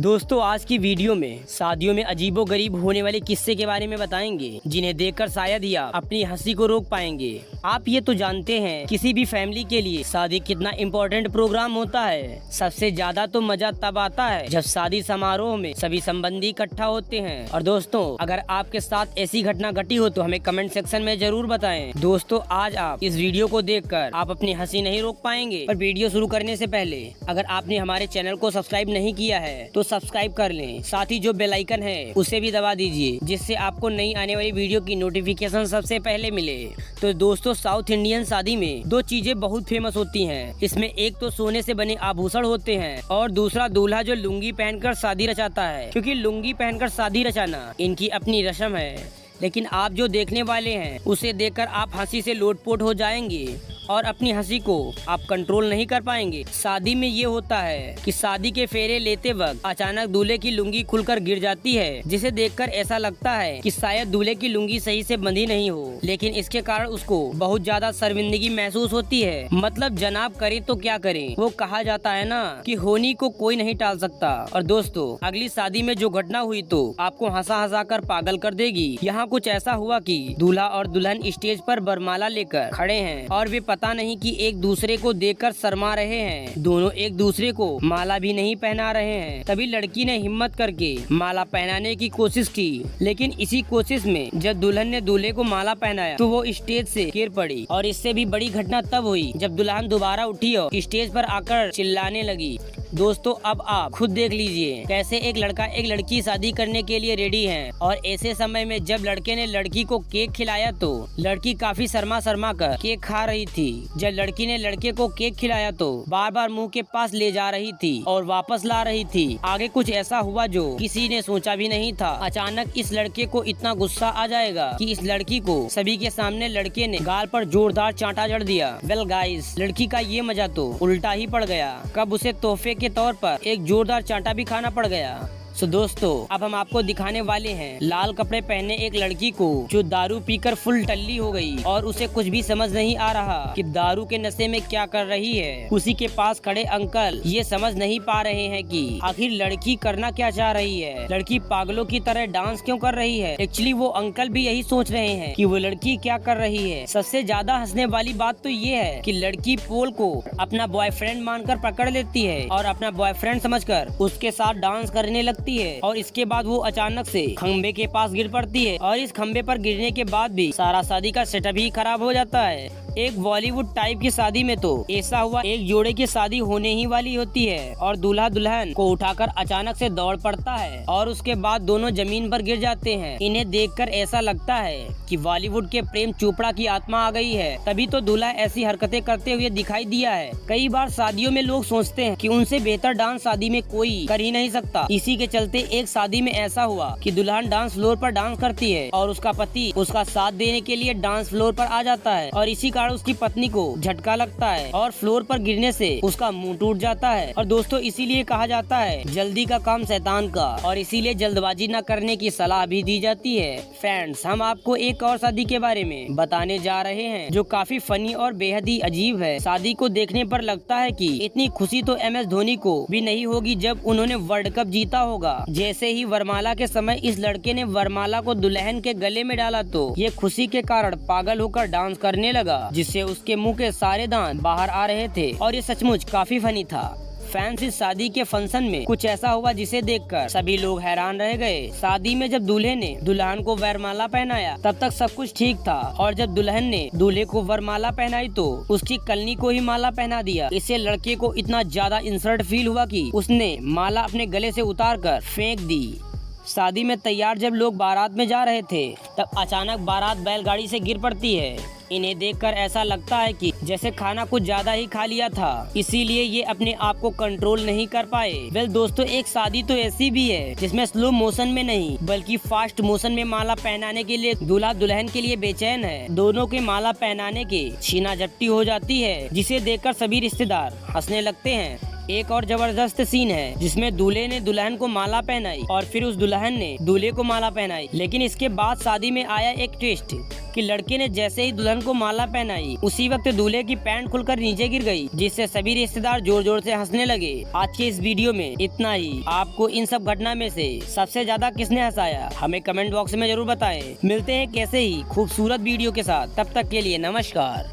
दोस्तों आज की वीडियो में शादियों में अजीबोगरीब होने वाले किस्से के बारे में बताएंगे, जिन्हें देखकर शायद ही आप अपनी हंसी को रोक पाएंगे। आप ये तो जानते हैं किसी भी फैमिली के लिए शादी कितना इम्पोर्टेंट प्रोग्राम होता है। सबसे ज्यादा तो मजा तब आता है जब शादी समारोह में सभी संबंधी इकट्ठा होते हैं। और दोस्तों अगर आपके साथ ऐसी घटना घटी हो तो हमें कमेंट सेक्शन में जरूर बताएं। दोस्तों आज आप इस वीडियो को देखकर आप अपनी हंसी नहीं रोक पाएंगे। पर वीडियो शुरू करने से पहले अगर आपने हमारे चैनल को सब्सक्राइब नहीं किया है तो सब्सक्राइब कर लें, साथ ही जो बेल आइकन है उसे भी दबा दीजिए, जिससे आपको नई आने वाली वीडियो की नोटिफिकेशन सबसे पहले मिले। तो दोस्तों साउथ इंडियन शादी में दो चीजें बहुत फेमस होती हैं। इसमें एक तो सोने से बने आभूषण होते हैं और दूसरा दूल्हा जो लुंगी पहनकर शादी रचाता है, क्योंकि लुंगी पहनकर शादी रचाना इनकी अपनी रस्म है। लेकिन आप जो देखने वाले हैं उसे देखकर आप हंसी से लोटपोट हो जाएंगे और अपनी हंसी को आप कंट्रोल नहीं कर पाएंगे। शादी में ये होता है कि शादी के फेरे लेते वक्त अचानक दूल्हे की लुंगी खुलकर गिर जाती है, जिसे देखकर ऐसा लगता है कि शायद दूल्हे की लुंगी सही से बंधी नहीं हो, लेकिन इसके कारण उसको बहुत ज्यादा शर्मिंदगी महसूस होती है। मतलब जनाब करे तो क्या करे, वो कहा जाता है ना कि होनी को कोई नहीं टाल सकता। और दोस्तों अगली शादी में जो घटना हुई तो आपको हंसा हंसा कर पागल कर देगी। यहाँ कुछ ऐसा हुआ कि दूल्हा और दुल्हन स्टेज पर वरमाला लेकर खड़े हैं और वे पता नहीं कि एक दूसरे को देखकर शर्मा रहे हैं। दोनों एक दूसरे को माला भी नहीं पहना रहे हैं। तभी लड़की ने हिम्मत करके माला पहनाने की कोशिश की, लेकिन इसी कोशिश में जब दुल्हन ने दूल्हे को माला पहनाया तो वो स्टेज से गिर पड़ी। और इससे भी बड़ी घटना तब हुई जब दुल्हन दोबारा उठी और स्टेज पर आकर चिल्लाने लगी। दोस्तों अब आप खुद देख लीजिए कैसे एक लड़का एक लड़की शादी करने के लिए रेडी है, और ऐसे समय में जब लड़के ने लड़की को केक खिलाया तो लड़की काफी शर्मा कर केक खा रही थी। जब लड़की ने लड़के को केक खिलाया तो बार बार मुंह के पास ले जा रही थी और वापस ला रही थी। आगे कुछ ऐसा हुआ जो किसी ने सोचा भी नहीं था। अचानक इस लड़के को इतना गुस्सा आ जाएगा कि इस लड़की को सभी के सामने लड़के ने गाल पर जोरदार चांटा जड़ दिया। वेल गाइस, लड़की का ये मजा तो उल्टा ही पड़ गया। कब उसे तोहफे के तौर पर एक जोरदार चांटा भी खाना पड़ गया। सो दोस्तों अब हम आपको दिखाने वाले हैं लाल कपड़े पहने एक लड़की को जो दारू पीकर फुल टल्ली हो गई और उसे कुछ भी समझ नहीं आ रहा कि दारू के नशे में क्या कर रही है। उसी के पास खड़े अंकल ये समझ नहीं पा रहे हैं कि आखिर लड़की करना क्या चाह रही है। लड़की पागलों की तरह डांस क्यों कर रही है। एक्चुअली वो अंकल भी यही सोच रहे हैं कि वो लड़की क्या कर रही है। सबसे ज्यादा हंसने वाली बात तो ये है कि लड़की पोल को अपना बॉयफ्रेंड मानकर पकड़ लेती है और अपना बॉयफ्रेंड समझकर उसके साथ डांस करने लगती है। और इसके बाद वो अचानक से खंबे के पास गिर पड़ती है और इस खंबे पर गिरने के बाद भी सारा शादी का सेटअप ही खराब हो जाता है। एक बॉलीवुड टाइप की शादी में तो ऐसा हुआ, एक जोड़े की शादी होने ही वाली होती है और दूल्हा दुल्हन को उठाकर अचानक से दौड़ पड़ता है और उसके बाद दोनों जमीन पर गिर जाते हैं। इन्हें देखकर ऐसा लगता है कि बॉलीवुड के प्रेम चोपड़ा की आत्मा आ गई है, तभी तो दूल्हा ऐसी हरकतें करते हुए दिखाई दिया है। कई बार शादियों में लोग सोचते हैं कि उनसे बेहतर डांस शादी में कोई कर ही नहीं सकता। इसी के चलते एक शादी में ऐसा हुआ कि दुल्हन डांस फ्लोर पर डांस करती है और उसका पति उसका साथ देने के लिए डांस फ्लोर पर आ जाता है और इसी उसकी पत्नी को झटका लगता है और फ्लोर पर गिरने से उसका मुंह टूट जाता है। और दोस्तों इसीलिए कहा जाता है जल्दी का काम शैतान का, और इसीलिए जल्दबाजी न करने की सलाह भी दी जाती है। फ्रेंड्स हम आपको एक और शादी के बारे में बताने जा रहे हैं जो काफी फनी और बेहद ही अजीब है। शादी को देखने पर लगता है कि इतनी खुशी तो MS धोनी को भी नहीं होगी जब उन्होंने वर्ल्ड कप जीता होगा। जैसे ही वरमाला के समय इस लड़के ने वरमाला को दुल्हन के गले में डाला तो ये खुशी के कारण पागल होकर डांस करने लगा, जिससे उसके मुंह के सारे दांत बाहर आ रहे थे और ये सचमुच काफी फनी था। फैंस इस शादी के फंक्शन में कुछ ऐसा हुआ जिसे देखकर सभी लोग हैरान रह गए। शादी में जब दूल्हे ने दुल्हन को वरमाला पहनाया तब तक सब कुछ ठीक था, और जब दुल्हन ने दूल्हे को वरमाला पहनाई तो उसकी कलनी को ही माला पहना दिया। इससे लड़के को इतना ज्यादा इंसल्ट फील हुआ कि उसने माला अपने गले से उतार कर फेंक दी। शादी में तैयार जब लोग बारात में जा रहे थे तब अचानक बारात बैलगाड़ी से गिर पड़ती है। इन्हें देखकर ऐसा लगता है कि जैसे खाना कुछ ज्यादा ही खा लिया था, इसीलिए ये अपने आप को कंट्रोल नहीं कर पाए। वेल दोस्तों एक शादी तो ऐसी भी है जिसमें स्लो मोशन में नहीं बल्कि फास्ट मोशन में माला पहनाने के लिए दूल्हा दुल्हन के लिए बेचैन है। दोनों के माला पहनाने के छीना झपटी हो जाती है, जिसे देखकर सभी रिश्तेदार हंसने लगते हैं। एक और जबरदस्त सीन है जिसमें दूल्हे ने दुल्हन को माला पहनाई और फिर उस दुल्हन ने दूल्हे को माला पहनाई। लेकिन इसके बाद शादी में आया एक ट्विस्ट कि लड़के ने जैसे ही दुल्हन को माला पहनाई उसी वक्त दूल्हे की पैंट खुलकर नीचे गिर गई, जिससे सभी रिश्तेदार जोर जोर से हंसने लगे। आज के इस वीडियो में इतना ही। आपको इन सब घटना में से सबसे ज्यादा किसने हंसाया हमें कमेंट बॉक्स में जरूर बताएं। मिलते हैं कैसे ही खूबसूरत वीडियो के साथ, तब तक के लिए नमस्कार।